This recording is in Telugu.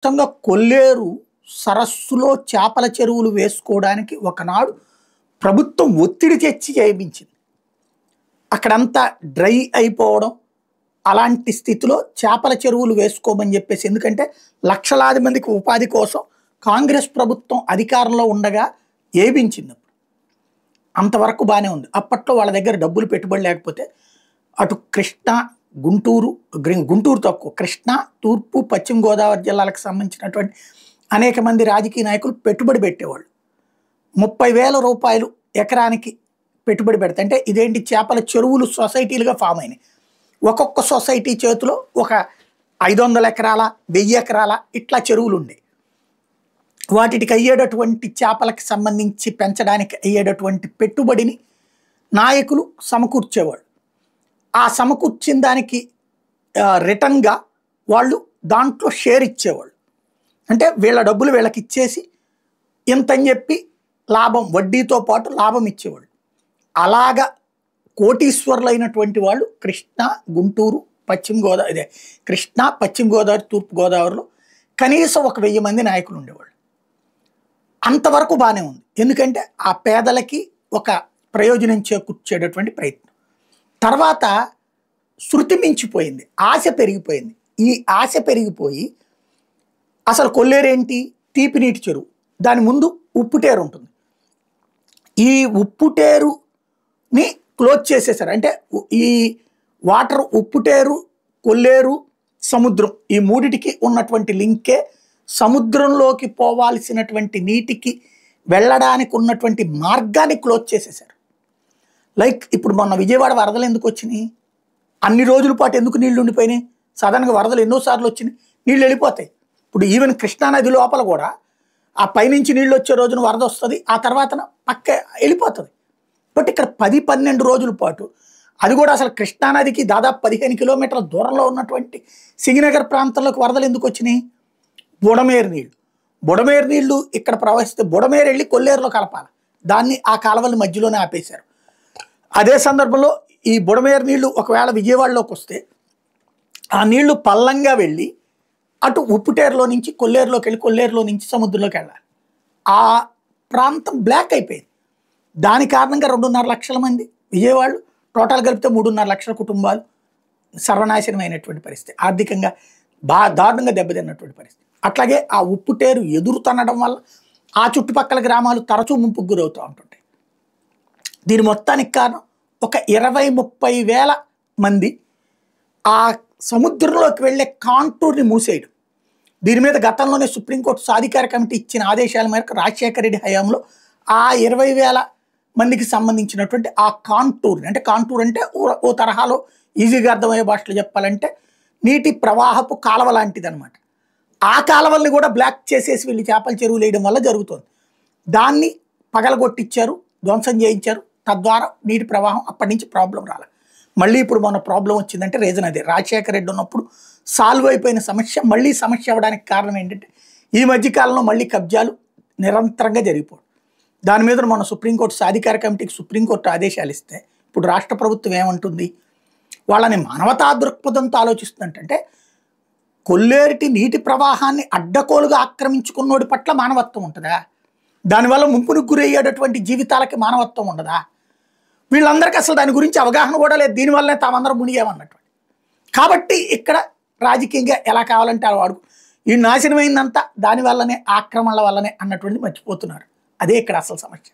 మొత్తంగా కొల్లేరు సరస్సులో చేపల చెరువులు వేసుకోవడానికి ఒకనాడు ప్రభుత్వం ఒత్తిడి తెచ్చి చేయించింది. అక్కడంతా డ్రై అయిపోవడం, అలాంటి స్థితిలో చేపల చెరువులు వేసుకోమని చెప్పేసి, ఎందుకంటే లక్షలాది మందికి ఉపాధి కోసం కాంగ్రెస్ ప్రభుత్వం అధికారంలో ఉండగా ఏపించింది. అంతవరకు బాగానే ఉంది. అప్పట్లో వాళ్ళ దగ్గర డబ్బులు పెట్టుబడి లేకపోతే అటు కృష్ణా, గుంటూరు తక్కువ, కృష్ణా, తూర్పు, పశ్చిమ గోదావరి జిల్లాలకు సంబంధించినటువంటి అనేక మంది రాజకీయ నాయకులు పెట్టుబడి పెట్టేవాళ్ళు. 30,000 రూపాయలు ఎకరానికి పెట్టుబడి పెడతా అంటే ఇదేంటి, చేపల చెరువులు సొసైటీలుగా ఫామ్ అయినాయి. ఒక్కొక్క సొసైటీ చేతిలో ఒక 500 ఎకరాల, 1000 ఎకరాల ఇట్లా చెరువులు ఉండేవి. వాటికి అయ్యేటటువంటి చేపలకు సంబంధించి పెంచడానికి అయ్యేటటువంటి పెట్టుబడిని నాయకులు సమకూర్చేవాళ్ళు. ఆ సమకూర్చిన దానికి రిటర్న్గా వాళ్ళు దాంట్లో షేర్ ఇచ్చేవాళ్ళు. అంటే వీళ్ళ డబ్బులు వీళ్ళకి ఇచ్చేసి ఇంతని చెప్పి లాభం, వడ్డీతో పాటు లాభం ఇచ్చేవాళ్ళు. అలాగా కోటీశ్వర్లు అయినటువంటి వాళ్ళు కృష్ణా, గుంటూరు, పశ్చిమ గోదావరి, కృష్ణా, పశ్చిమ గోదావరి, తూర్పు గోదావరిలో కనీసం 1,000 మంది నాయకులు ఉండేవాళ్ళు. అంతవరకు బాగానే ఉంది. ఎందుకంటే ఆ పేదలకి ఒక ప్రయోజనం చేకూర్చేటటువంటి ప్రయత్నం. తర్వాత శృతి మించిపోయింది, ఆశ పెరిగిపోయింది. ఈ ఆశ పెరిగిపోయి అసలు కొల్లేరేంటి, తీపి నీటి చెరువు, దాని ముందు ఉప్పుటేరు ఉంటుంది. ఈ ఉప్పుటేరుని క్లోజ్ చేసేసారు. అంటే ఈ వాటర్, ఉప్పుటేరు, కొల్లేరు, సముద్రం, ఈ మూడిటికి ఉన్నటువంటి లింకే సముద్రంలోకి పోవాల్సినటువంటి నీటికి వెళ్ళడానికి ఉన్నటువంటి మార్గాన్ని క్లోజ్ చేసేసారు. లైక్ ఇప్పుడు మొన్న విజయవాడ వరదలు ఎందుకు వచ్చినాయి, అన్ని రోజుల పాటు ఎందుకు నీళ్లు ఉండిపోయినాయి? సాధారణంగా వరదలు ఎన్నోసార్లు వచ్చినాయి, నీళ్ళు వెళ్ళిపోతాయి. ఇప్పుడు ఈవెన్ కృష్ణానది లోపల కూడా ఆ పైనుంచి నీళ్ళు వచ్చే రోజున వరద వస్తుంది, ఆ తర్వాత పక్క వెళ్ళిపోతుంది. బట్ ఇక్కడ 10-12 రోజుల పాటు, అది కూడా అసలు కృష్ణానదికి దాదాపు 15 కిలోమీటర్ల దూరంలో ఉన్నటువంటి సింగనగర్ ప్రాంతంలోకి వరదలు ఎందుకు వచ్చినాయి? బుడమేరు నీళ్లు ఇక్కడ ప్రవహిస్తే బుడమేరు వెళ్ళి కొల్లేరులో కలపాలి, దాన్ని ఆ కాలువల మధ్యలోనే ఆపేశారు. అదే సందర్భంలో ఈ బుడమేరు నీళ్లు ఒకవేళ విజయవాడలోకి వస్తే ఆ నీళ్లు పల్లంగా వెళ్ళి అటు ఉప్పుటేరులో నుంచి కొల్లేరులోకి వెళ్ళి, కొల్లేరులో నుంచి సముద్రంలోకి వెళ్ళాలి. ఆ ప్రాంతం బ్లాక్ అయిపోయింది. దాని కారణంగా 2.5 లక్షల మంది విజయవాడలో, టోటల్ కలిపితే 3.5 లక్షల కుటుంబాలు సర్వనాశనమైనటువంటి పరిస్థితి, ఆర్థికంగా దారుణంగా దెబ్బతిన్నటువంటి పరిస్థితి. అట్లాగే ఆ ఉప్పుటేరు ఎదురు తన్నడం వల్ల ఆ చుట్టుపక్కల గ్రామాలు తరచూ ముంపుకు గురవుతూ ఉంటుంటాయి. దీని మొత్తానికి కారణం ఒక 20-30 వేల మంది ఆ సముద్రంలోకి వెళ్ళే కాంటూర్ని మూసేయడం. దీని మీద గతంలోనే సుప్రీంకోర్టు సాధికార కమిటీ ఇచ్చిన ఆదేశాల మేరకు రాజశేఖర రెడ్డి హయాంలో ఆ 20,000 మందికి సంబంధించినటువంటి ఆ కాంటూర్ని, అంటే కాంటూర్ అంటే ఓ తరహాలో ఈజీగా అర్థమయ్యే భాషలో చెప్పాలంటే నీటి ప్రవాహపు కాలువ లాంటిది అనమాట. ఆ కాలువల్ని కూడా బ్లాక్ చేసేసి వీళ్ళు చేపల చెరువులు వేయడం వల్ల జరుగుతుంది. దాన్ని పగలగొట్టించారు, ధ్వంసం చేయించారు. తద్వారా నీటి ప్రవాహం అప్పటి నుంచి ప్రాబ్లం రాలేదు. మళ్ళీ ఇప్పుడు మన ప్రాబ్లం వచ్చిందంటే రీజన్ అదే. రాజశేఖర రెడ్డి ఉన్నప్పుడు సాల్వ్ అయిపోయిన సమస్య మళ్ళీ సమస్య అవ్వడానికి కారణం ఏంటంటే ఈ మధ్యకాలంలో మళ్ళీ కబ్జాలు నిరంతరంగా జరిగిపోవడం. దాని మీద మన సుప్రీంకోర్టు సాధికార కమిటీకి సుప్రీంకోర్టు ఆదేశాలు ఇస్తే ఇప్పుడు రాష్ట్ర ప్రభుత్వం ఏమంటుంది, వాళ్ళని మానవతా దృక్పథంతో ఆలోచిస్తుందంటే కొల్లేరుటి నీటి ప్రవాహాన్ని అడ్డకోలుగా ఆక్రమించుకున్నోడి పట్ల మానవత్వం ఉంటుందా? దానివల్ల ముంపునికి గురయ్యేటటువంటి జీవితాలకి మానవత్వం ఉండదా? వీళ్ళందరికీ అసలు దాని గురించి అవగాహన కూడా లేదు. దీనివల్లనే తామందరం మునిగామన్నటువంటి. కాబట్టి ఇక్కడ రాజకీయంగా ఎలా కావాలంటే అలా వాడుకు, ఈ నాశనమైందంతా దానివల్లనే, ఆక్రమణల వల్లనే అన్నటువంటి మర్చిపోతున్నారు. అదే ఇక్కడ అసలు సమస్య.